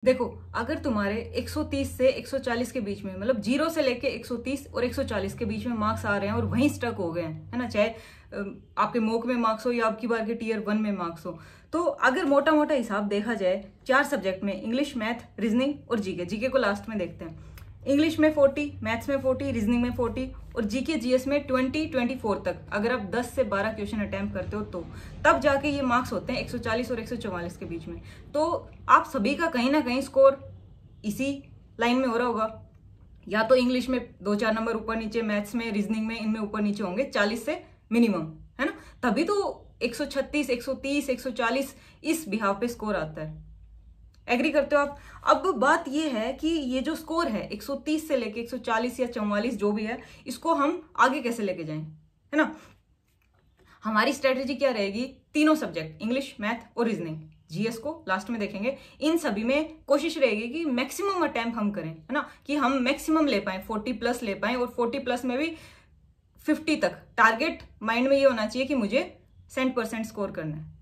देखो, अगर तुम्हारे 130 से 140 के बीच में, मतलब 0 से लेके 130 और 140 के बीच में मार्क्स आ रहे हैं और वहीं स्टक हो गए हैं, है ना, चाहे आपके मॉक में मार्क्स हो या आपकी बार के टीयर 1 में मार्क्स हो, तो अगर मोटा मोटा हिसाब देखा जाए 4 सब्जेक्ट में, इंग्लिश, मैथ, रीजनिंग और जीके, जीके को लास्ट में देखते हैं। इंग्लिश में 40, मैथ्स में 40, रीजनिंग में 40 और जीके जीएस में 24 तक अगर आप 10 से 12 क्वेश्चन अटेम्प्ट करते हो तो तब जाके ये मार्क्स होते हैं 140 और 144 के बीच में। तो आप सभी का कहीं ना कहीं स्कोर इसी लाइन में हो रहा होगा, या तो इंग्लिश में 2-4 नंबर ऊपर नीचे, मैथ्स में, रीजनिंग में, इनमें ऊपर नीचे होंगे 40 से मिनिमम, है ना, तभी तो 136, 130, 140 इस बिहाव पे स्कोर आता है। एग्री करते हो आप? अब बात ये है कि ये जो स्कोर है 130 से लेके 140 या 44 जो भी है, इसको हम आगे कैसे लेके जाएं, है ना। हमारी स्ट्रेटेजी क्या रहेगी? तीनों सब्जेक्ट, इंग्लिश, मैथ और रीजनिंग, जीएस को लास्ट में देखेंगे, इन सभी में कोशिश रहेगी कि मैक्सिमम अटेम्प्ट हम करें, है ना, कि हम मैक्सिमम ले पाए, 40+ ले पाए, और 40+ में भी 50 तक टारगेट माइंड में ये होना चाहिए कि मुझे 100% स्कोर करना है।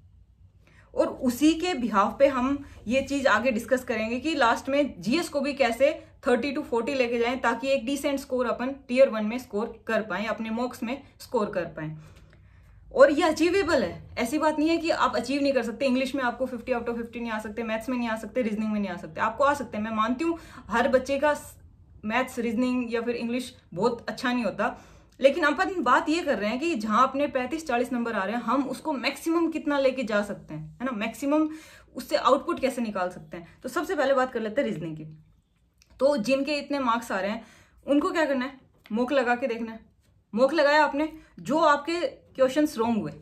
और उसी के बिहाव पे हम ये चीज आगे डिस्कस करेंगे कि लास्ट में जीएस को भी कैसे 30 to 40 लेके जाएं, ताकि एक डिसेंट स्कोर अपन टीयर 1 में स्कोर कर पाएं, अपने मॉक्स में स्कोर कर पाएं। और ये अचीवेबल है, ऐसी बात नहीं है कि आप अचीव नहीं कर सकते। इंग्लिश में आपको 50 आउट ऑफ 50 नहीं आ सकते, मैथ्स में नहीं आ सकते, रीजनिंग में नहीं आ सकते, आपको आ सकते हैं। मैं मानती हूँ हर बच्चे का मैथ्स, रीजनिंग या फिर इंग्लिश बहुत अच्छा नहीं होता, लेकिन अपन बात ये कर रहे हैं कि जहां अपने 35-40 नंबर आ रहे हैं, हम उसको मैक्सिमम कितना लेके जा सकते हैं, है ना, मैक्सिमम उससे आउटपुट कैसे निकाल सकते हैं। तो सबसे पहले बात कर लेते हैं रीजनिंग की। तो जिनके इतने मार्क्स आ रहे हैं उनको क्या करना है? मॉक लगा के देखना है। मॉक लगाया आपने, जो आपके क्वेश्चंस रॉन्ग हुए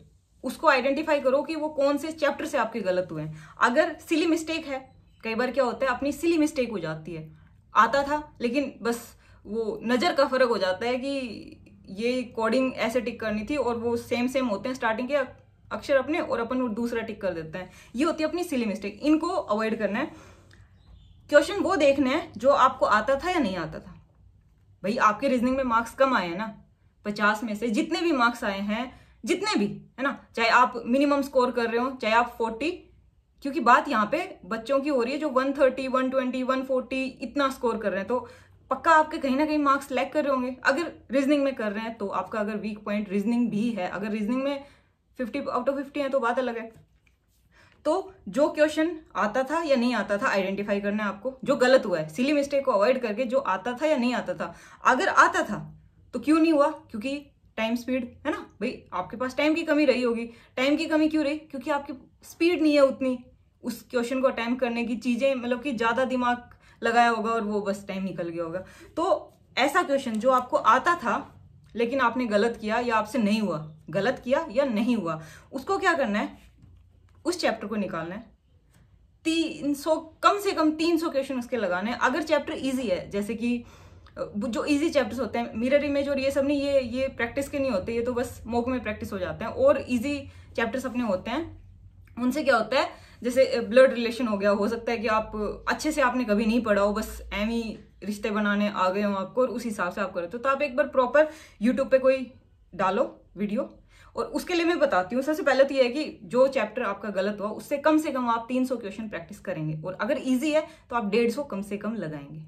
उसको आइडेंटिफाई करो कि वो कौन से चैप्टर से आपके गलत हुए हैं। अगर सिली मिस्टेक है, कई बार क्या होता है अपनी सिली मिस्टेक हो जाती है, आता था लेकिन बस वो नजर का फर्क हो जाता है कि ये कोडिंग ऐसे टिक करनी थी, और वो सेम होते हैं स्टार्टिंग के अक्षर अपने, और अपन वो दूसरा टिक कर देते हैं। ये होती है अपनी सिली मिस्टेक, इनको अवॉइड करना है। क्वेश्चन वो देखना है जो आपको आता था या नहीं आता था। भाई आपके रीजनिंग में मार्क्स कम आए हैं ना, 50 में से जितने भी मार्क्स आए हैं, जितने भी, है ना, चाहे आप मिनिमम स्कोर कर रहे हो, चाहे आप 40, क्योंकि बात यहाँ पे बच्चों की हो रही है जो 130, 120, 140 इतना स्कोर कर रहे हैं, तो पक्का आपके कहीं ना कहीं मार्क्स लैग कर रहे होंगे। अगर रीजनिंग में कर रहे हैं तो आपका अगर वीक पॉइंट रीजनिंग भी है, अगर रीजनिंग में 50 आउट ऑफ 50 है तो बात अलग है। तो जो क्वेश्चन आता था या नहीं आता था आइडेंटिफाई करना है आपको, जो गलत हुआ है सिली मिस्टेक को अवॉइड करके, जो आता था या नहीं आता था। अगर आता था तो क्यों नहीं हुआ? क्योंकि टाइम स्पीड, है ना, भाई आपके पास टाइम की कमी रही होगी। टाइम की कमी क्यों रही? क्योंकि आपकी स्पीड नहीं है उतनी उस क्वेश्चन को अटेम्प्ट करने की, चीजें मतलब कि ज्यादा दिमाग लगाया होगा और वो बस टाइम निकल गया होगा। तो ऐसा क्वेश्चन जो आपको आता था लेकिन आपने गलत किया या आपसे नहीं हुआ, गलत किया या नहीं हुआ, उसको क्या करना है? उस चैप्टर को निकालना है। 300, कम से कम 300 क्वेश्चन उसके लगाने हैं। अगर चैप्टर इजी है, जैसे कि जो इजी चैप्टर्स होते हैं, मिरर इमेज और ये सब नहीं, ये प्रैक्टिस के नहीं होते, ये तो बस मॉक में प्रैक्टिस हो जाते हैं। और इजी चैप्टर्स अपने होते हैं, उनसे क्या होता है, जैसे ब्लड रिलेशन हो गया, हो सकता है कि आप अच्छे से आपने कभी नहीं पढ़ा हो, बस एम ही रिश्ते बनाने आ गए हो आपको, और उस हिसाब से आप करो। तो आप एक बार प्रॉपर यूट्यूब पे कोई डालो वीडियो, और उसके लिए मैं बताती हूँ। सबसे पहले तो ये है कि जो चैप्टर आपका गलत हुआ उससे कम से कम आप 300 क्वेश्चन प्रैक्टिस करेंगे, और अगर इजी है तो आप 150 कम से कम लगाएंगे।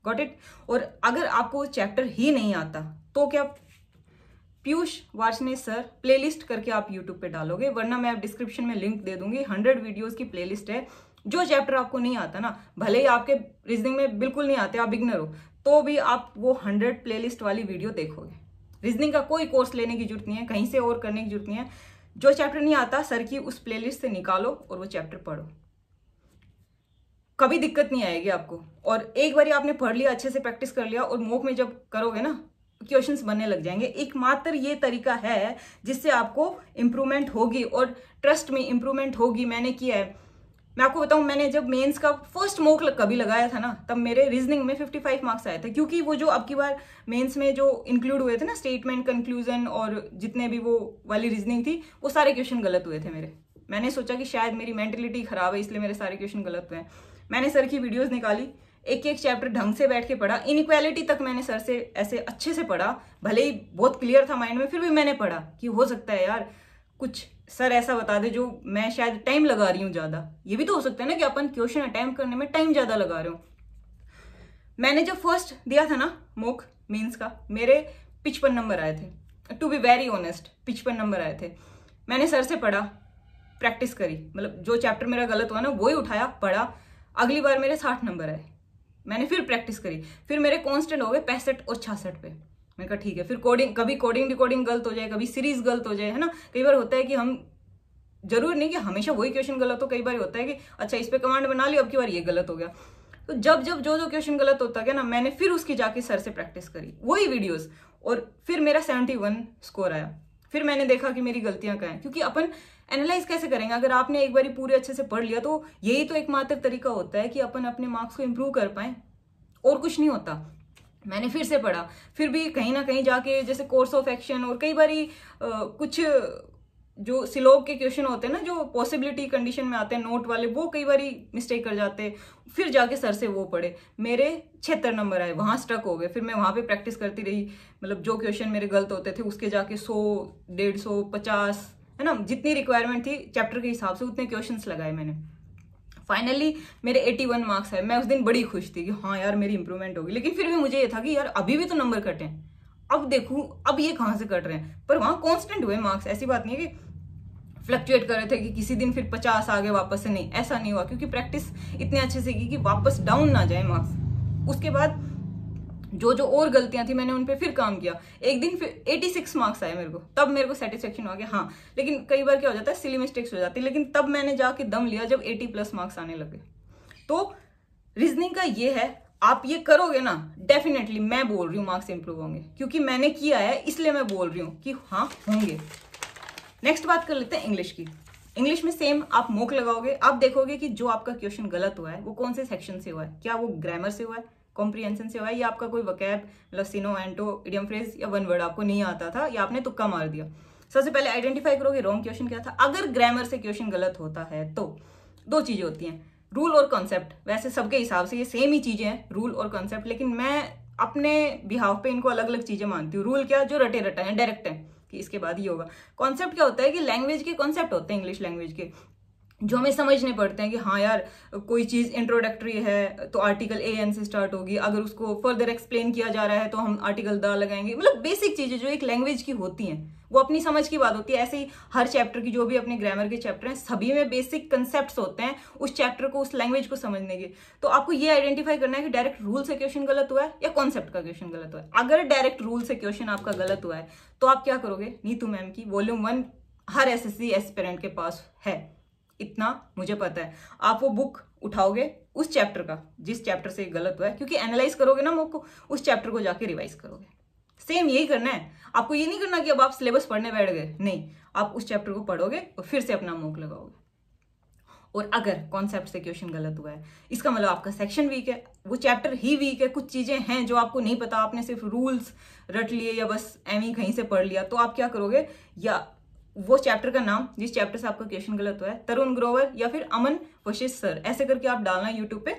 Got it? और अगर आपको चैप्टर ही नहीं आता तो क्या, पीयूष वार्ष्णेय सर प्लेलिस्ट करके आप यूट्यूब पे डालोगे, वरना मैं डिस्क्रिप्शन में लिंक दे दूंगी। 100 वीडियोस की प्लेलिस्ट है। जो चैप्टर आपको नहीं आता ना, भले ही आपके रीजनिंग में बिल्कुल नहीं आते, आप बिगनर हो, तो भी आप वो 100 प्लेलिस्ट वाली वीडियो देखोगे। रीजनिंग का कोई कोर्स लेने की जरूरत नहीं है, कहीं से और करने की जरूरत नहीं है। जो चैप्टर नहीं आता सर की उस प्लेलिस्ट से निकालो और वो चैप्टर पढ़ो, कभी दिक्कत नहीं आएगी आपको। और एक बार आपने पढ़ लिया, अच्छे से प्रैक्टिस कर लिया, और मॉक में जब करोगे ना, क्वेश्चंस बनने लग जाएंगे। एकमात्र ये तरीका है जिससे आपको इंप्रूवमेंट होगी, और ट्रस्ट में इंप्रूवमेंट होगी। मैंने किया है, मैं आपको बताऊं, मैंने जब मेंस का फर्स्ट मॉक कभी लगाया था ना, तब मेरे रीजनिंग में 55 मार्क्स आए थे, क्योंकि वो जो अब की बार मेंस में जो इंक्लूड हुए थे ना, स्टेटमेंट, कंक्लूजन और जितने भी वो वाली रीजनिंग थी, वो सारे क्वेश्चन गलत हुए थे मेरे। मैंने सोचा कि शायद मेरी मेंटेलिटी खराब है, इसलिए मेरे सारे क्वेश्चन गलत हुए हैं। मैंने सर की वीडियोज निकाली, एक एक चैप्टर ढंग से बैठ के पढ़ा, इनइक्वालिटी तक मैंने सर से ऐसे अच्छे से पढ़ा, भले ही बहुत क्लियर था माइंड में, फिर भी मैंने पढ़ा कि हो सकता है यार कुछ सर ऐसा बता दे जो मैं शायद टाइम लगा रही हूँ ज्यादा। ये भी तो हो सकता है ना कि अपन क्वेश्चन अटेम्प्ट करने में टाइम ज्यादा लगा रहे हो। मैंने जब फर्स्ट दिया था ना मॉक मेंस का, मेरे 55 नंबर आए थे। To be very honest 55 number आए थे। मैंने सर से पढ़ा, प्रैक्टिस करी, मतलब जो चैप्टर मेरा गलत हुआ ना वही उठाया, पढ़ा। अगली बार मेरे 60 नंबर आए, मैंने फिर प्रैक्टिस करी, फिर मेरे कांस्टेंट हो गए 65 और 66 पे। मैंने कहा ठीक है, फिर कोडिंग, कभी कोडिंग डिकोडिंग गलत हो जाए, कभी सीरीज गलत हो जाए, है ना। कई बार होता है कि हम, जरूर नहीं कि हमेशा वही क्वेश्चन गलत हो, कई बार होता है कि अच्छा इस पे कमांड बना ली, अब की बार ये गलत हो गया। तो जब जब जो जो क्वेश्चन गलत होता गया ना, मैंने फिर उसकी जाके सर से प्रैक्टिस करी, वही वीडियोस, और फिर मेरा 71 स्कोर आया। फिर मैंने देखा कि मेरी गलतियां क्या हैं, क्योंकि अपन एनालाइज कैसे करेंगे? अगर आपने एक बार पूरे अच्छे से पढ़ लिया तो यही तो एकमात्र तरीका होता है कि अपन अपने मार्क्स को इंप्रूव कर पाए, और कुछ नहीं होता। मैंने फिर से पढ़ा, फिर भी कहीं ना कहीं जाके जैसे कोर्स ऑफ एक्शन और कई बारी कुछ जो सिलोग के क्वेश्चन होते हैं ना, जो पॉसिबिलिटी कंडीशन में आते हैं नोट वाले, वो कई बारी मिस्टेक कर जाते हैं। फिर जाके सर से वो पढ़े, मेरे 76 नंबर आए, वहां स्टक हो गए। फिर मैं वहां पे प्रैक्टिस करती रही, मतलब जो क्वेश्चन मेरे गलत होते थे उसके जाके 100, 150, 50, है ना, जितनी रिक्वायरमेंट थी चैप्टर के हिसाब से उतने क्वेश्चंस लगाए मैंने। फाइनली मेरे 81 मार्क्स आए। मैं उस दिन बड़ी खुश थी कि हाँ यार मेरी इंप्रूवमेंट होगी। लेकिन फिर भी मुझे ये था कि यार अभी भी तो नंबर कटे हैं, अब देखूं अब ये कहां से कट रहे हैं। पर वहां कांस्टेंट हुए मार्क्स, ऐसी बात नहीं है कि फ्लक्चुएट कर रहे थे कि किसी दिन फिर 50 आ गए वापस से, नहीं, ऐसा नहीं हुआ, क्योंकि प्रैक्टिस इतने अच्छे से की कि वापस डाउन ना जाए मार्क्स। उसके बाद जो जो और गलतियां थी मैंने उन पे फिर काम किया। एक दिन फिर 86 मार्क्स आए मेरे को, तब मेरे को सेटिस्फेक्शन हो गया। हाँ, लेकिन कई बार क्या हो जाता है, सिली मिस्टेक्स हो जाती है, लेकिन तब मैंने जाके दम लिया जब 80+ मार्क्स आने लगे। तो रीजनिंग का ये है, आप ये करोगे ना, डेफिनेटली मैं बोल रही हूँ मार्क्स इंप्रूव होंगे, क्योंकि मैंने किया है इसलिए मैं बोल रही हूँ कि हाँ होंगे। नेक्स्ट बात कर लेते हैं इंग्लिश की। इंग्लिश में सेम आप मॉक लगाओगे, आप देखोगे कि जो आपका क्वेश्चन गलत हुआ है वो कौन से सेक्शन से हुआ है। क्या वो ग्रामर से हुआ है, कॉम्प्रिहेंशन से हुआ है, या आपका कोई वकैब, मतलब सिनो, एंटो, इडियम फ्रेज या वन वर्ड आपको नहीं आता था, या आपने तुक्का मार दिया। सबसे पहले आइडेंटिफाई करोगे रॉन्ग क्वेश्चन क्या था। अगर ग्रामर से क्वेश्चन गलत होता है तो दो चीजें होती हैं, रूल और कॉन्सेप्ट। वैसे सबके हिसाब से ये सेम ही चीजें हैं, रूल और कॉन्सेप्ट, लेकिन मैं अपने बिहाव पे इनको अलग अलग चीजें मानती हूँ। रूल क्या, जो रटे रटा है, डायरेक्ट है कि इसके बाद ही होगा। कॉन्सेप्ट क्या होता है कि लैंग्वेज के कॉन्सेप्ट होते हैं, इंग्लिश लैंग्वेज के, जो हमें समझने पड़ते हैं कि हाँ यार कोई चीज इंट्रोडक्टरी है तो आर्टिकल ए एन से स्टार्ट होगी, अगर उसको फर्दर एक्सप्लेन किया जा रहा है तो हम आर्टिकल द लगाएंगे। मतलब बेसिक चीजें जो एक लैंग्वेज की होती हैं, वो अपनी समझ की बात होती है। ऐसे ही हर चैप्टर की, जो भी अपने ग्रामर के चैप्टर हैं, सभी में बेसिक कंसेप्ट होते हैं उस चैप्टर को, उस लैंग्वेज को समझने के। तो आपको ये आइडेंटिफाई करना है कि डायरेक्ट रूल से क्वेश्चन गलत हुआ है या कॉन्सेप्ट का क्वेश्चन गलत हुआ है। अगर डायरेक्ट रूल से क्वेश्चन आपका गलत हुआ है तो आप क्या करोगे, नीतू मैम की वॉल्यूम 1 हर एसएससी एस्पिरेंट के पास है, इतना मुझे पता है। आप वो बुक उठाओगे उस चैप्टर का जिस चैप्टर से गलत हुआ है, क्योंकि एनालाइज करोगे ना बुक को, उस चैप्टर को जाके रिवाइज करोगे। सेम यही करना है आपको। ये नहीं करना कि अब आप सिलेबस पढ़ने बैठ गए, नहीं, आप उस चैप्टर को पढ़ोगे और फिर से अपना मॉक लगाओगे। और अगर कॉन्सेप्ट से क्वेश्चन गलत हुआ है, इसका मतलब आपका सेक्शन वीक है, वो चैप्टर ही वीक है, कुछ चीजें हैं जो आपको नहीं पता, आपने सिर्फ रूल्स रट लिए या बस एमी कहीं से पढ़ लिया। तो आप क्या करोगे, या वो चैप्टर का नाम जिस चैप्टर से आपका क्वेश्चन गलत हुआ है, तरुण ग्रोवर या फिर अमन वशिष्ठ सर, ऐसे करके आप डालना यूट्यूब पे,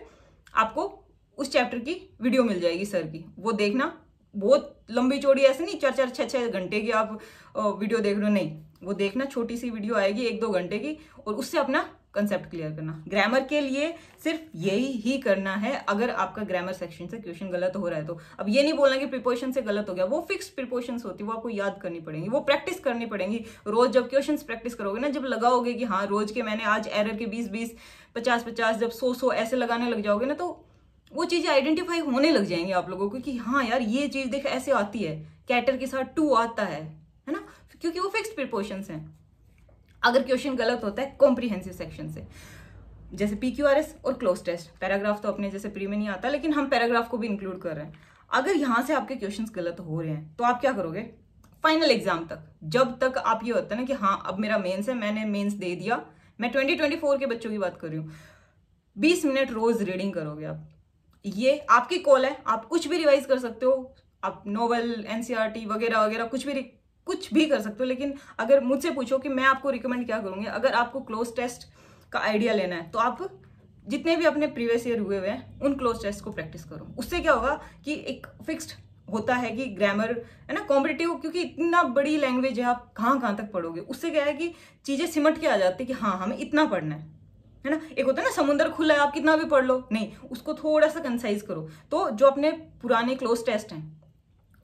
आपको उस चैप्टर की वीडियो मिल जाएगी सर की, वो देखना। बहुत लंबी चौड़ी ऐसे नहीं 4-4, 6-6 घंटे की आप वीडियो देख रहे हो, नहीं, वो देखना, छोटी सी वीडियो आएगी 1-2 घंटे की, और उससे अपना कंसेप्ट क्लियर करना। ग्रामर के लिए सिर्फ यही ही करना है। अगर आपका ग्रामर सेक्शन से क्वेश्चन गलत हो रहा है तो अब ये नहीं बोलना कि प्रिपोजिशन से गलत हो गया, वो फिक्स प्रिपोजिशंस होती है, वो आपको याद करनी पड़ेंगी, वो प्रैक्टिस करनी पड़ेंगी। रोज जब क्वेश्चंस प्रैक्टिस करोगे ना, जब लगाओगे कि हाँ रोज के मैंने आज एरर के 20-20, 50-50, जब 100-100 ऐसे लगाने लग जाओगे ना, तो वो चीजें आइडेंटिफाई होने लग जाएंगी आप लोगों को कि हाँ यार ये चीज देख ऐसे आती है, कैटर के साथ टू आता है ना, क्योंकि वो फिक्स्ड प्रिपोजिशंस हैं। अगर क्वेश्चन गलत होता है कॉम्प्रिहेंसिव सेक्शन से, जैसे पीक्यूआरएस और क्लोज टेस्ट, पैराग्राफ तो अपने जैसे प्री में नहीं आता, लेकिन हम पैराग्राफ को भी इंक्लूड कर रहे हैं। अगर यहां से आपके क्वेश्चंस गलत हो रहे हैं तो आप क्या करोगे, फाइनल एग्जाम तक, जब तक आप ये होता है ना कि हाँ अब मेरा मेंस है, मैंने मेंस दे दिया, मैं 2024 के बच्चों की बात कर रही हूँ, 20 मिनट रोज रीडिंग करोगे आप। ये आपकी कॉल है, आप कुछ भी रिवाइज कर सकते हो, आप नोवेल, एनसीईआरटी वगैरह वगैरह कुछ भी कर सकते हो। लेकिन अगर मुझसे पूछो कि मैं आपको रिकमेंड क्या करूंगी, अगर आपको क्लोज टेस्ट का आइडिया लेना है तो आप जितने भी अपने प्रीवियस ईयर हुए हुए हैं उन क्लोज टेस्ट को प्रैक्टिस करो। उससे क्या होगा कि एक फिक्स्ड होता है कि ग्रामर है ना कॉम्पिटिटिव, क्योंकि इतना बड़ी लैंग्वेज है, आप कहाँ कहाँ तक पढ़ोगे। उससे क्या है कि चीजें सिमट के आ जाती है कि हाँ हमें इतना पढ़ना है ना। एक होता है ना समुद्र खुला है, आप कितना भी पढ़ लो, नहीं, उसको थोड़ा सा कंसाइज करो। तो जो अपने पुराने क्लोज टेस्ट हैं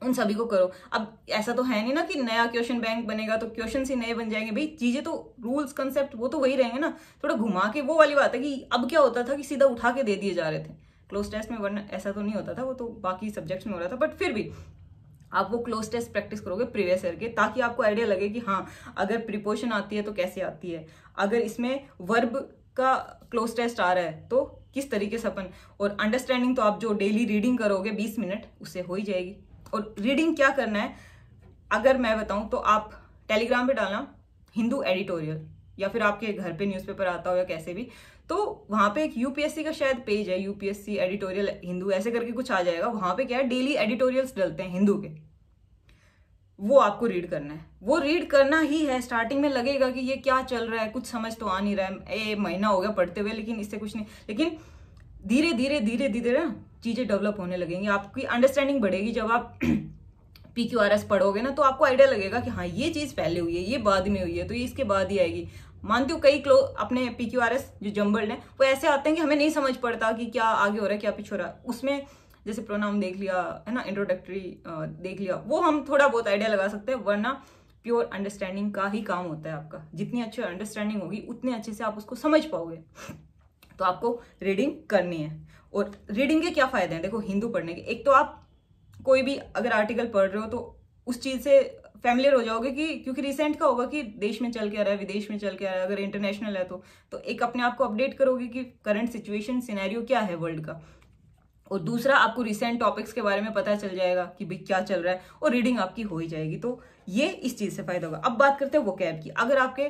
उन सभी को करो। अब ऐसा तो है नहीं ना कि नया क्वेश्चन बैंक बनेगा तो क्वेश्चन ही नए बन जाएंगे, भाई चीजें तो रूल्स कंसेप्ट वो तो वही रहेंगे ना, थोड़ा घुमा के। वो वाली बात है कि अब क्या होता था कि सीधा उठा के दे दिए जा रहे थे क्लोज टेस्ट में, वरना ऐसा तो नहीं होता था, वो तो बाकी सब्जेक्ट्स में हो रहा था। बट फिर भी आप वो क्लोज टेस्ट प्रैक्टिस करोगे प्रीवियस ईयर के, ताकि आपको आइडिया लगे कि हाँ अगर प्रीपोजिशन आती है तो कैसे आती है, अगर इसमें वर्ब का क्लोज टेस्ट आ रहा है तो किस तरीके से अपन। और अंडरस्टैंडिंग तो आप जो डेली रीडिंग करोगे 20 मिनट, उससे हो ही जाएगी। और रीडिंग क्या करना है अगर मैं बताऊं तो, आप टेलीग्राम पे डालना हिंदू एडिटोरियल, या फिर आपके घर पे न्यूज़पेपर आता हो या कैसे भी, तो वहां पे एक यूपीएससी का शायद पेज है, यूपीएससी एडिटोरियल हिंदू ऐसे करके कुछ आ जाएगा। वहां पे क्या है, डेली एडिटोरियल्स डलते हैं हिंदू के, वो आपको रीड करना है। वो रीड करना ही है। स्टार्टिंग में लगेगा कि ये क्या चल रहा है, कुछ समझ तो आ नहीं रहा है, ये महीना हो गया पढ़ते हुए लेकिन इससे कुछ नहीं, लेकिन धीरे धीरे धीरे धीरे ना चीजें डेवलप होने लगेंगी, आपकी अंडरस्टैंडिंग बढ़ेगी। जब आप PQRS पढ़ोगे ना तो आपको आइडिया लगेगा कि हाँ ये चीज पहले हुई है, ये बाद में हुई है, तो ये इसके बाद ही आएगी। मानती हूँ कई अपने PQRS जो जम्बल्ड हैं वो ऐसे आते हैं कि हमें नहीं समझ पड़ता कि क्या आगे हो रहा है क्या पीछे हो रहा है। उसमें जैसे प्रोनाउन देख लिया है ना, इंट्रोडक्टरी देख लिया, वो हम थोड़ा बहुत आइडिया लगा सकते हैं, वरना प्योर अंडरस्टैंडिंग का ही काम होता है आपका। जितनी अच्छी अंडरस्टैंडिंग होगी उतने अच्छे से आप उसको समझ पाओगे। तो आपको रीडिंग करनी है। और रीडिंग के क्या फायदे हैं देखो हिंदू पढ़ने के, एक तो आप कोई भी अगर आर्टिकल पढ़ रहे हो तो उस चीज से फैमिलियर हो जाओगे कि, क्योंकि रिसेंट का होगा कि देश में चल के आ रहा है, विदेश में चल के आ रहा है, अगर इंटरनेशनल है तो एक अपने आप को अपडेट करोगे कि करंट सिचुएशन सिनेरियो क्या है वर्ल्ड का। और दूसरा आपको रिसेंट टॉपिक्स के बारे में पता चल जाएगा कि भाई क्या चल रहा है, और रीडिंग आपकी हो ही जाएगी। तो ये इस चीज से फायदा होगा। अब बात करते हैं वोकैब की। अगर आपके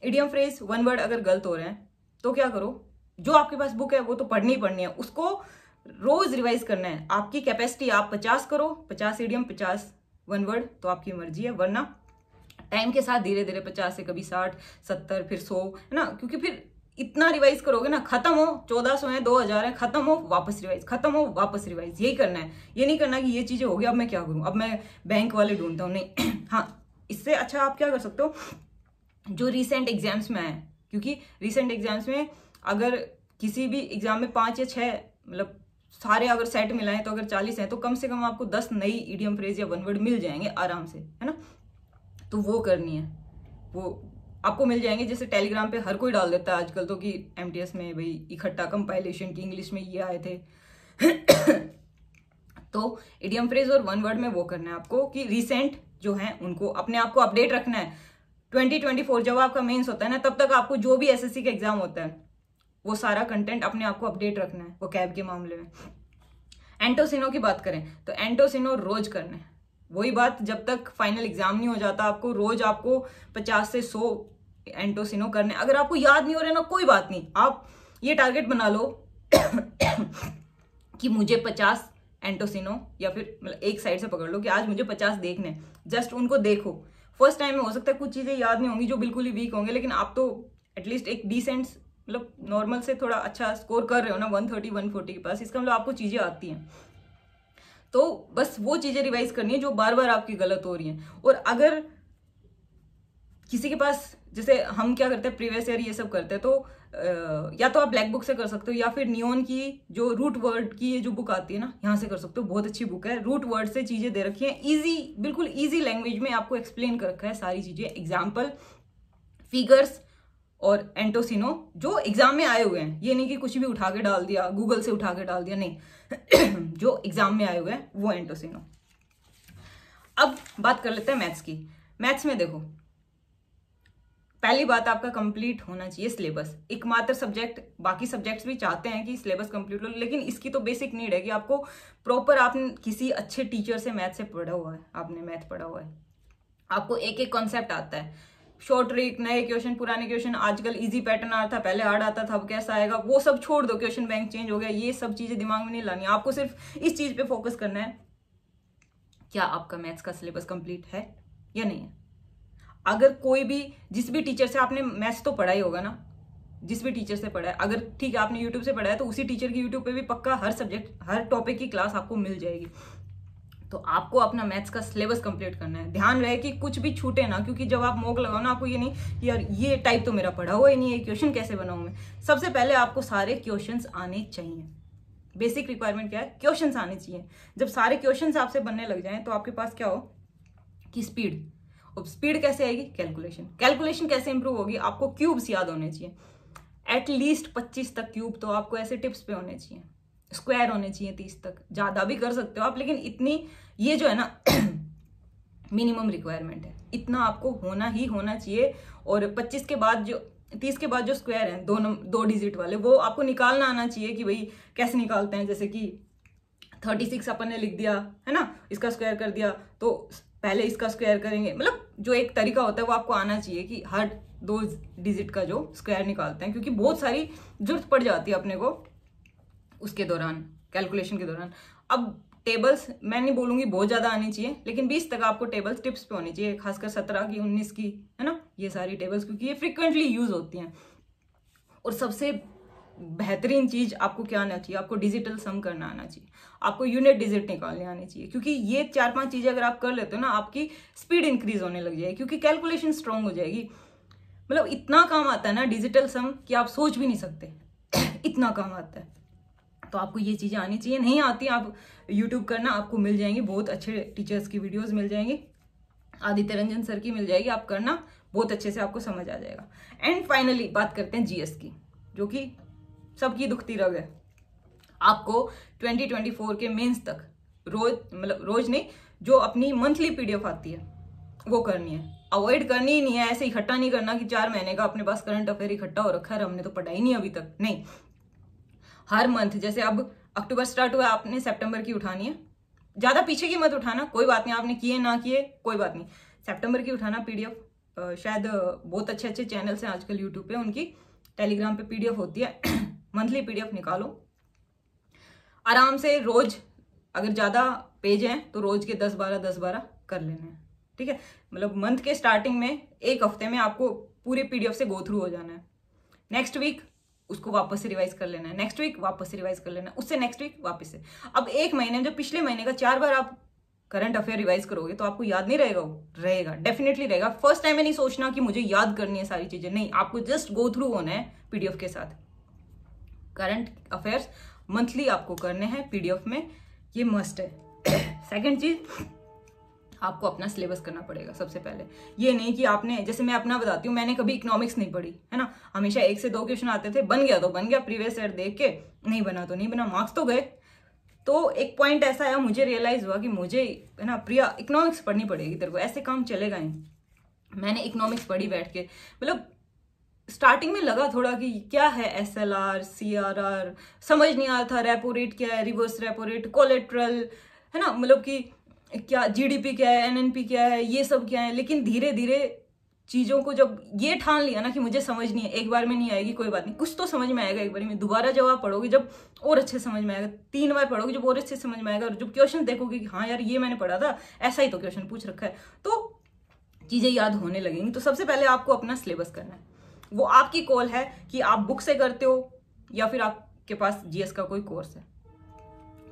इडियम फ्रेज वन वर्ड अगर गलत हो रहे हैं तो क्या करो, जो आपके पास बुक है वो तो पढ़नी ही पढ़नी है, उसको रोज रिवाइज करना है। आपकी कैपेसिटी आप 50 करो, 50 इडियम 50 वन वर्ड, तो आपकी मर्जी है, वरना टाइम के साथ धीरे धीरे 50 से कभी 60 70 फिर 100 है ना, क्योंकि फिर इतना रिवाइज करोगे ना, खत्म हो 1400 है 2000 है, खत्म हो वापस रिवाइज, खत्म हो वापस रिवाइज, यही करना है। ये नहीं करना कि ये चीजें हो गई अब मैं क्या करूं, अब मैं बैंक वाले ढूंढता हूं, नहीं। हाँ, इससे अच्छा आप क्या कर सकते हो, जो रिसेंट एग्जाम्स में आए, क्योंकि रिसेंट एग्जाम्स में अगर किसी भी एग्जाम में 5 या 6 मतलब सारे अगर सेट मिलाएं तो अगर 40 हैं तो कम से कम आपको 10 नई इडियम फ्रेज या वन वर्ड मिल जाएंगे आराम से, है ना। तो वो करनी है, वो आपको मिल जाएंगे। जैसे टेलीग्राम पे हर कोई डाल देता है आजकल तो कि MTS में भाई इकट्ठा कंपाइलेशन की इंग्लिश में ये आए थे। तो इडियम फ्रेज और वन वर्ड में वो करना है आपको कि रिसेंट जो है उनको अपने आप को अपडेट रखना है। 2024 जब आपका मेंस होता है ना, तब तक आपको जो भी SSC का एग्जाम होता है वो सारा कंटेंट अपने आप को अपडेट रखना है वोकैब के मामले में। एंटोसिनो की बात करें तो एंटोसिनो रोज करना है। वही बात, जब तक फाइनल एग्जाम नहीं हो जाता आपको रोज आपको 50 से 100 एंटोसिनो करने। अगर आपको याद नहीं हो रहा ना कोई बात नहीं, आप ये टारगेट बना लो कि मुझे 50 एंटोसिनो, या फिर मतलब एक साइड से पकड़ लो कि आज मुझे 50 देखने, जस्ट उनको देखो। फर्स्ट टाइम में हो सकता है कुछ चीजें याद नहीं होंगी जो बिल्कुल ही वीक होंगे, लेकिन आप तो एटलीस्ट एक डिसेंट मतलब नॉर्मल से थोड़ा अच्छा स्कोर कर रहे हो ना, 130 140 के पास, इसका मतलब आपको चीजें आती हैं। तो बस वो चीजें रिवाइज करनी है जो बार बार आपकी गलत हो रही हैं। और अगर किसी के पास, जैसे हम क्या करते हैं प्रीवियस ईयर ये सब करते हैं, तो या तो आप ब्लैक बुक से कर सकते हो, या फिर नियोन की जो रूट वर्ड की ये जो बुक आती है ना, यहाँ से कर सकते हो। बहुत अच्छी बुक है, रूट वर्ड से चीजें दे रखी है, इजी, बिल्कुल इजी लैंग्वेज में आपको एक्सप्लेन कर रखा है सारी चीजें, एग्जाम्पल, फिगर्स और एंटोसिनो जो एग्जाम में आए हुए हैं। ये नहीं कि कुछ भी उठा के डाल दिया, गूगल से उठा के डाल दिया, नहीं। जो एग्जाम में आए हुए हैं वो एंटोसिनो। अब बात कर लेते हैं मैथ्स की। मैथ्स में देखो, पहली बात आपका कंप्लीट होना चाहिए सिलेबस। एकमात्र सब्जेक्ट, बाकी सब्जेक्ट्स भी चाहते हैं कि सिलेबस कंप्लीट हो, लेकिन इसकी तो बेसिक नीड है कि आपको प्रॉपर, आपने किसी अच्छे टीचर से मैथ से पढ़ा हुआ है, आपने मैथ पढ़ा हुआ है, आपको एक एक कॉन्सेप्ट आता है, शॉर्ट ट्रिक, नए क्वेश्चन, पुराने क्वेश्चन, आजकल इजी पैटर्न आ रहा था, पहले हार्ड आता था, अब कैसा आएगा, वो सब छोड़ दो, क्वेश्चन बैंक चेंज हो गया, ये सब चीजें दिमाग में नहीं लानी। आपको सिर्फ इस चीज पे फोकस करना है, क्या आपका मैथ्स का सिलेबस कंप्लीट है या नहीं है। अगर कोई भी, जिस भी टीचर से आपने मैथ्स तो पढ़ा ही होगा ना, जिस भी टीचर से पढ़ा है, अगर ठीक है आपने यूट्यूब से पढ़ा है तो उसी टीचर की यूट्यूब पे भी पक्का हर सब्जेक्ट, हर टॉपिक की क्लास आपको मिल जाएगी। तो आपको अपना मैथ्स का सिलेबस कंप्लीट करना है। ध्यान रहे कि कुछ भी छूटे ना, क्योंकि जब आप मॉक लगाओ ना, आपको ये नहीं कि यार ये टाइप तो मेरा पढ़ा हुआ ही नहीं है, क्वेश्चन कैसे बनाऊं मैं। सबसे पहले आपको सारे क्वेश्चंस आने चाहिए। बेसिक रिक्वायरमेंट क्या है, क्वेश्चंस आने चाहिए। जब सारे क्वेश्चंस आपसे बनने लग जाएं तो आपके पास क्या हो कि स्पीड। अब स्पीड कैसे आएगी, कैलकुलेशन कैसे इंप्रूव होगी, आपको क्यूब्स याद होने चाहिए। एटलीस्ट 25 तक क्यूब तो आपको ऐसे टिप्स पे होने चाहिए। स्क्वायर होने चाहिए 30 तक, ज्यादा भी कर सकते हो आप, लेकिन इतनी ये जो है ना मिनिमम रिक्वायरमेंट है, इतना आपको होना ही होना चाहिए। और 25 के बाद जो 30 के बाद जो स्क्वायर है दो डिजिट वाले, वो आपको निकालना आना चाहिए कि भाई कैसे निकालते हैं। जैसे कि 36 अपन ने लिख दिया है ना, इसका स्क्वायर कर दिया तो पहले इसका स्क्वायर करेंगे। मतलब जो एक तरीका होता है वो आपको आना चाहिए कि हर 2 डिजिट का जो स्क्वायर निकालते हैं, क्योंकि बहुत सारी जरूरत पड़ जाती है अपने को उसके दौरान, कैलकुलेशन के दौरान। अब टेबल्स मैं नहीं बोलूंगी बहुत ज्यादा आनी चाहिए, लेकिन 20 तक आपको टेबल्स टिप्स पे होनी चाहिए, खासकर 17 की 19 की, है ना, ये सारी टेबल्स, क्योंकि ये फ्रिक्वेंटली यूज होती हैं। और सबसे बेहतरीन चीज आपको क्या आना चाहिए, आपको डिजिटल सम करना आना चाहिए, आपको यूनिट डिजिट निकालने आने चाहिए, क्योंकि ये 4-5 चीजें अगर आप कर लेते हो ना, आपकी स्पीड इंक्रीज होने लग जाएगी, क्योंकि कैलकुलेशन स्ट्रांग हो जाएगी। मतलब इतना काम आता है ना डिजिटल सम कि आप सोच भी नहीं सकते इतना काम आता है। तो आपको ये चीजें आनी चाहिए। नहीं आती आप यूट्यूब करना, आपको मिल जाएंगी, बहुत अच्छे टीचर्स की वीडियोस मिल जाएंगी, आदित्य रंजन सर की मिल जाएगी, आप करना, बहुत अच्छे से आपको समझ आ जाएगा। एंड फाइनली बात करते हैं जीएस की, जो कि सबकी दुखती रग है। आपको 2024 के मेंस तक रोज नहीं, जो अपनी मंथली पीडीएफ आती है वो करनी है, अवॉइड करनी ही नहीं है। ऐसे इकट्ठा नहीं करना कि 4 महीने का अपने पास करंट अफेयर इकट्ठा हो रखा है, हमने तो पढ़ा ही नहीं अभी तक, नहीं। हर मंथ, जैसे अब अक्टूबर स्टार्ट हुआ, आपने सितंबर की उठानी है। ज्यादा पीछे की मत उठाना, कोई बात नहीं, आपने किए ना किए कोई बात नहीं, सितंबर की उठाना पीडीएफ। शायद बहुत अच्छे अच्छे चैनल्स हैं आजकल यूट्यूब पे, उनकी टेलीग्राम पे पीडीएफ होती है मंथली पीडीएफ निकालो आराम से। रोज अगर ज्यादा पेज हैं तो रोज के 10-12 कर लेने हैं, ठीक है। मतलब मंथ के स्टार्टिंग में एक हफ्ते में आपको पूरे पीडीएफ से गो थ्रू हो जाना है। नेक्स्ट वीक उसको वापस से रिवाइज कर लेना है, नेक्स्ट वीक वापस से रिवाइज कर लेना है, उससे नेक्स्ट वीक वापस से। अब एक महीने में, जो पिछले महीने का 4 बार आप करंट अफेयर रिवाइज करोगे तो आपको याद नहीं रहेगा, वो रहेगा, डेफिनेटली रहेगा। फर्स्ट टाइम में नहीं सोचना कि मुझे याद करनी है सारी चीजें, नहीं, आपको जस्ट गो थ्रू होना है पीडीएफ के साथ। करंट अफेयर्स मंथली आपको करने हैं पीडीएफ में, ये मस्ट है। सेकंड चीज, आपको अपना सिलेबस करना पड़ेगा सबसे पहले। ये नहीं कि आपने, जैसे मैं अपना बताती हूँ, मैंने कभी इकोनॉमिक्स नहीं पढ़ी, है ना, हमेशा 1 से 2 क्वेश्चन आते थे, बन गया तो बन गया, प्रीवियस ईयर देख के, नहीं बना तो नहीं बना, मार्क्स तो गए। तो एक पॉइंट ऐसा आया, मुझे रियलाइज हुआ कि मुझे, है ना, प्रिया इकोनॉमिक्स पढ़नी पड़ेगी तेरे को, ऐसे काम चलेगा नहीं। मैंने इकोनॉमिक्स पढ़ी बैठ के, मतलब स्टार्टिंग में लगा थोड़ा कि क्या है SLR CRR, समझ नहीं आ रहा था, रेपो रेट क्या है, रिवर्स रेपो रेट, कोलेट्रल, है ना, मतलब कि क्या GDP क्या है, NNP क्या है, ये सब क्या है। लेकिन धीरे धीरे चीजों को जब ये ठान लिया ना कि मुझे समझ नहीं है, एक बार में नहीं आएगी कोई बात नहीं, कुछ तो समझ में आएगा एक बार में, दोबारा जब आप पढ़ोगे जब और अच्छे समझ में आएगा, 3 बार पढ़ोगे जब और अच्छे समझ में आएगा, और जब क्वेश्चन देखोगे कि हाँ यार ये मैंने पढ़ा था, ऐसा ही तो क्वेश्चन पूछ रखा है, तो चीजें याद होने लगेंगी। तो सबसे पहले आपको अपना सिलेबस करना है, वो आपकी कॉल है कि आप बुक से करते हो या फिर आपके पास जीएस का कोई कोर्स है।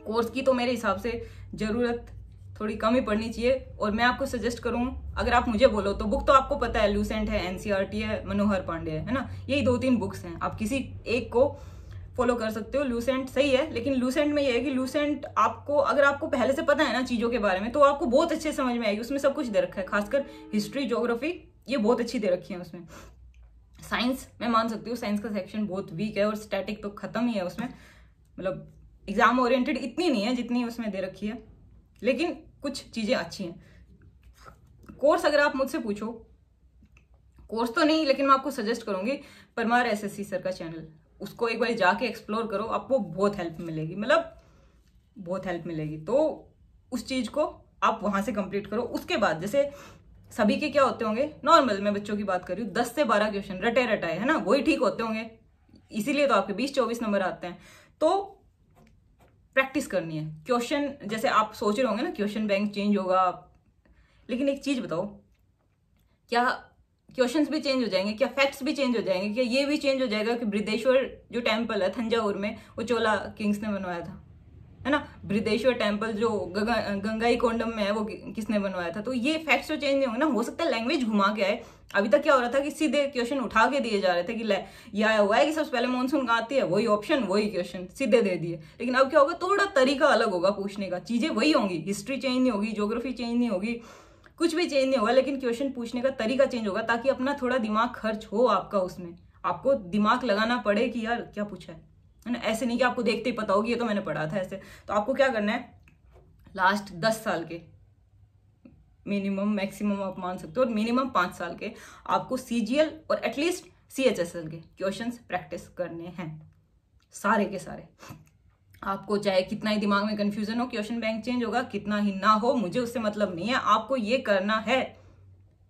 कोर्स की तो मेरे हिसाब से जरूरत थोड़ी कम ही पड़नी चाहिए, और मैं आपको सजेस्ट करूं, अगर आप मुझे बोलो तो बुक तो आपको पता है, लूसेंट है, एनसीईआरटी है, मनोहर पांडे है ना, यही 2-3 बुक्स हैं, आप किसी एक को फॉलो कर सकते हो। लूसेंट सही है, लेकिन लूसेंट में ये है कि लूसेंट आपको, अगर आपको पहले से पता है ना चीजों के बारे में, तो आपको बहुत अच्छे समझ में आएगी, उसमें सब कुछ दे रखा है, खासकर हिस्ट्री, ज्योग्राफी, ये बहुत अच्छी दे रखी है उसमें। साइंस मैं मान सकती हूँ, साइंस का सेक्शन बहुत वीक है, और स्टैटिक तो खत्म ही है उसमें, मतलब एग्जाम ओरिएंटेड इतनी नहीं है जितनी उसमें दे रखी है, लेकिन कुछ चीजें अच्छी हैं। कोर्स अगर आप मुझसे पूछो, कोर्स तो नहीं, लेकिन मैं आपको सजेस्ट करूंगी परमार SSC सर का चैनल, उसको एक बार जाके एक्सप्लोर करो, आपको बहुत हेल्प मिलेगी, मतलब बहुत हेल्प मिलेगी। तो उस चीज को आप वहां से कंप्लीट करो। उसके बाद जैसे सभी के क्या होते होंगे, नॉर्मल मैं बच्चों की बात कर रही हूँ, 10 से 12 क्वेश्चन रटे रटाए, है ना, वही ठीक होते होंगे, इसीलिए तो आपके 20-24 नंबर आते हैं। तो प्रैक्टिस करनी है क्वेश्चन, जैसे आप सोच रहे होंगे ना क्वेश्चन बैंक चेंज होगा, लेकिन एक चीज बताओ, क्या क्वेश्चंस भी चेंज हो जाएंगे, क्या फैक्ट्स भी चेंज हो जाएंगे, क्या ये भी चेंज हो जाएगा कि बृहदेश्वर जो टेम्पल है तंजावुर में, वो चोला किंग्स ने बनवाया था? है ना। बृहदेश्वर टेम्पल जो गंगाई कोंडम में है वो किसने बनवाया था। तो ये फैक्ट्स तो चेंज नहीं होंगे ना, हो सकता है लैंग्वेज घुमा के आए। अभी तक क्या हो रहा था कि सीधे क्वेश्चन उठा के दिए जा रहे थे कि ये आया हुआ है कि सबसे पहले मानसून कहाँ आती है, वही ऑप्शन वही क्वेश्चन सीधे दे दिए। लेकिन अब क्या होगा, थोड़ा तरीका अलग होगा पूछने का, चीजें वही होंगी, हिस्ट्री चेंज नहीं होगी, ज्योग्राफी चेंज नहीं होगी, कुछ भी चेंज नहीं होगा, लेकिन क्वेश्चन पूछने का तरीका चेंज होगा, ताकि अपना थोड़ा दिमाग खर्च हो आपका, उसमें आपको दिमाग लगाना पड़े कि यार क्या पूछा है ना। ऐसे नहीं कि आपको देखते ही पता होगी ये तो मैंने पढ़ा था ऐसे। तो आपको क्या करना है, लास्ट 10 साल के मिनिमम, मैक्सिमम आप मान सकते हो, और मिनिमम 5 साल के आपको सीजीएल और एटलीस्ट सीएचएसएल के क्वेश्चंस प्रैक्टिस करने हैं, सारे के सारे। आपको चाहे कितना ही दिमाग में कंफ्यूजन हो, क्वेश्चन बैंक चेंज होगा, कितना ही ना हो, मुझे उससे मतलब नहीं है, आपको ये करना है।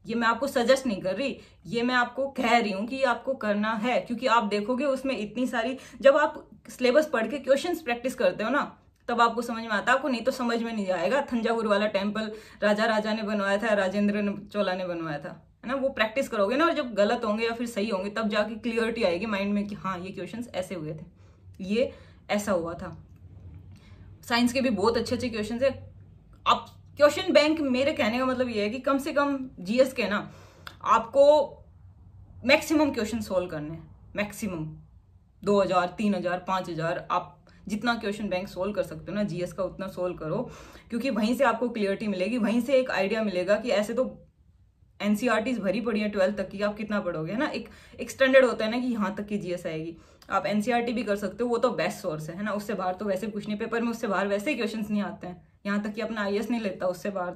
ये मैं आपको सजेस्ट नहीं कर रही, ये मैं आपको कह रही हूं कि आपको करना है, क्योंकि आप देखोगे उसमें इतनी सारी, जब आप सिलेबस पढ़ के क्वेश्चंस प्रैक्टिस करते हो ना, तब आपको समझ में आता है। आपको नहीं तो समझ में नहीं आएगा। थंजावुर वाला टेम्पल राजा ने बनवाया था, राजेंद्र चोला ने बनवाया था, है ना। वो प्रैक्टिस करोगे ना, और जब गलत होंगे या फिर सही होंगे तब जाके क्लियरिटी आएगी माइंड में कि हाँ ये क्वेश्चंस ऐसे हुए थे, ये ऐसा हुआ था। साइंस के भी बहुत अच्छे अच्छे क्वेश्चन है। आप क्वेश्चन बैंक, मेरे कहने का मतलब ये है कि कम से कम जीएस के ना आपको मैक्सिमम क्वेश्चन सोल्व करने हैं, मैक्सिमम 2000, 3000, 5000, आप जितना क्वेश्चन बैंक सोल्व कर सकते हो ना जीएस का उतना सोल्व करो, क्योंकि वहीं से आपको क्लियरिटी मिलेगी, वहीं से एक आइडिया मिलेगा कि ऐसे तो एनसीईआरटीज भरी पड़ी है 12th तक की, आप कितना पढ़ोगे, है ना। एक स्टैंडर्ड होता है ना कि यहाँ तक की जीएस आएगी। आप एनसीईआरटी भी कर सकते हो, वो तो बेस्ट सोर्स है ना। उससे बाहर तो वैसे कुछ नहीं, पेपर में उससे बाहर वैसे ही क्वेश्चंस नहीं आते हैं, यहाँ तक कि अपना आईएएस नहीं लेता उससे बाहर।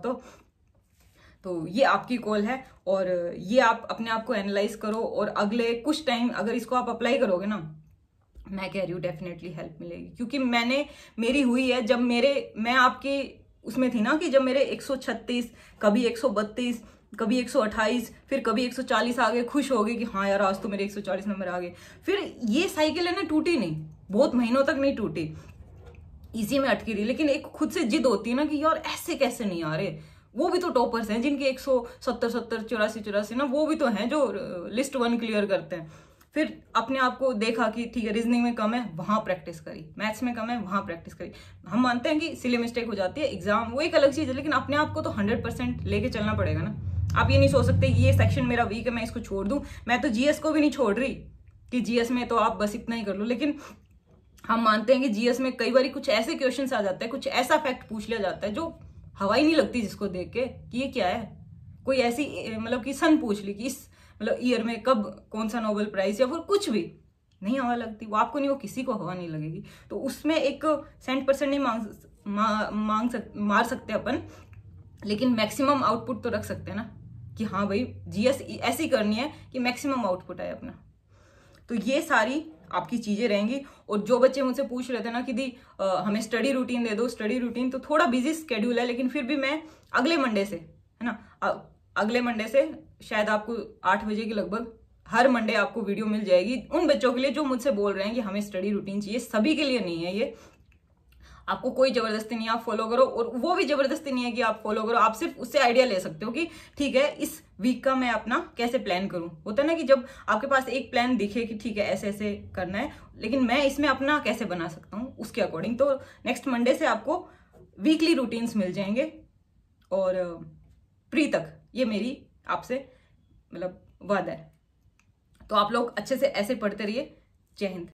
तो ये आपकी कॉल है, और ये आप अपने आप को एनालाइज करो, और अगले कुछ टाइम अगर इसको आप अप्लाई करोगे ना, मैं कह रही हूँ डेफिनेटली हेल्प मिलेगी। क्योंकि मेरी हुई है, जब मैं आपके उसमें थी ना कि जब मेरे 136, कभी 132, कभी 128, फिर कभी 140 आ गए, खुश हो गए कि हाँ यार आज तो मेरे 140 नंबर आ गए। फिर ये साइकिल है ना टूटी नहीं, बहुत महीनों तक नहीं टूटी, इसी में अटकी रही। लेकिन एक खुद से जिद होती है ना कि यार ऐसे कैसे नहीं आ रहे। वो भी तो टॉपर्स हैं जिनके 170, 84 ना, वो भी तो हैं जो लिस्ट 1 क्लियर करते हैं। फिर अपने आप को देखा कि ठीक है रीजनिंग में कम है, वहां प्रैक्टिस करी, मैथ्स में कम है, वहां प्रैक्टिस करी। हम मानते हैं कि सिली मिस्टेक हो जाती है, एग्जाम वो एक अलग चीज है, लेकिन अपने आप को तो 100% लेके चलना पड़ेगा ना। आप ये नहीं सोच सकते ये सेक्शन मेरा वीक है मैं इसको छोड़ दूं। मैं तो जीएस को भी नहीं छोड़ रही कि जीएस में तो आप बस इतना ही कर लो, लेकिन हम मानते हैं कि जीएस में कई बार कुछ ऐसे क्वेश्चन आ जाते हैं, कुछ ऐसा फैक्ट पूछ लिया जाता है जो हवा ही नहीं लगती जिसको देख के कि ये क्या है। कोई ऐसी मतलब कि सन पूछ ली कि इस मतलब ईयर में कब कौन सा नोबेल प्राइज, या फिर कुछ भी नहीं हवा लगती, वो आपको नहीं, वो किसी को हवा नहीं लगेगी। तो उसमें एक 100% नहीं मार सकते अपन, लेकिन मैक्सिमम आउटपुट तो रख सकते हैं ना कि हाँ भाई जीएस ऐसी करनी है कि मैक्सिमम आउटपुट आए अपना। तो ये सारी आपकी चीजें रहेंगी। और जो बच्चे मुझसे पूछ रहे थे ना कि दी हमें स्टडी रूटीन दे दो, स्टडी रूटीन, तो थोड़ा बिजी स्केड्यूल है, लेकिन फिर भी मैं अगले मंडे से, है ना, अगले मंडे से शायद आपको 8 बजे के लगभग हर मंडे आपको वीडियो मिल जाएगी उन बच्चों के लिए जो मुझसे बोल रहे हैं कि हमें स्टडी रूटीन चाहिए। सभी के लिए नहीं है ये, आपको कोई जबरदस्ती नहीं है, आप फॉलो करो। और वो भी जबरदस्ती नहीं है कि आप फॉलो करो, आप सिर्फ उससे आइडिया ले सकते हो कि ठीक है इस वीक का मैं अपना कैसे प्लान करूं। होता है ना कि जब आपके पास एक प्लान दिखे कि ठीक है ऐसे ऐसे करना है, लेकिन मैं इसमें अपना कैसे बना सकता हूं उसके अकॉर्डिंग। तो नेक्स्ट मंडे से आपको वीकली रूटीन्स मिल जाएंगे, और प्री तक ये मेरी आपसे मतलब वादा है। तो आप लोग अच्छे से ऐसे पढ़ते रहिए। जय हिंद।